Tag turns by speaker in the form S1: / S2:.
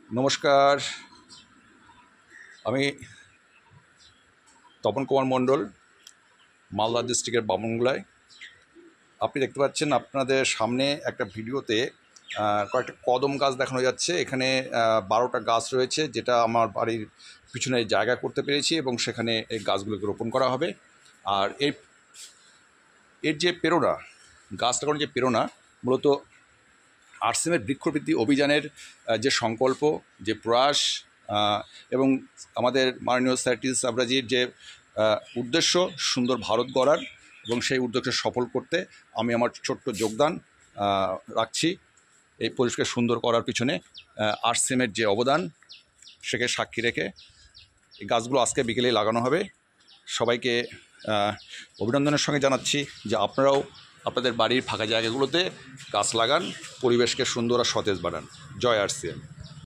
S1: নমস্কার, আমি তপন কুমার মণ্ডল, মালদা ডিস্ট্রিক্টের বামনগোলায়। আপনি দেখতে পাচ্ছেন আপনাদের সামনে একটা ভিডিওতে কয়েকটা কদম গাছ দেখানো যাচ্ছে। এখানে 12টা গাছ রয়েছে, যেটা আমার বাড়ির পিছনে জায়গা করতে পেরেছি এবং সেখানে এই গাছগুলোকে রোপণ করা হবে। আর এর যে প্রেরণা, গাছ লাগানোর যে প্রেরণা, মূলত আরসিএমের বৃক্ষবৃদ্ধি অভিযানের যে সংকল্প, যে প্রয়াস এবং আমাদের মাননীয় স্যার সাবরাজির যে উদ্দেশ্য সুন্দর ভারত গড়ার, এবং সেই উদ্দেশ্য সফল করতে আমি আমার ছোট্ট যোগদান রাখছি। এই পরিবেশকে সুন্দর করার পিছনে আরসিএমের যে অবদান, সেকে সাক্ষী রেখে এই গাছগুলো আজকে বিকেলেই লাগানো হবে। সবাইকে অভিনন্দনের সঙ্গে জানাচ্ছি যে আপনারাও আপনাদের বাড়ির ফাঁকা জায়গাগুলোতে গাছ লাগান, পরিবেশকে সুন্দর আর সতেজ বানান। জয় আরসিএম।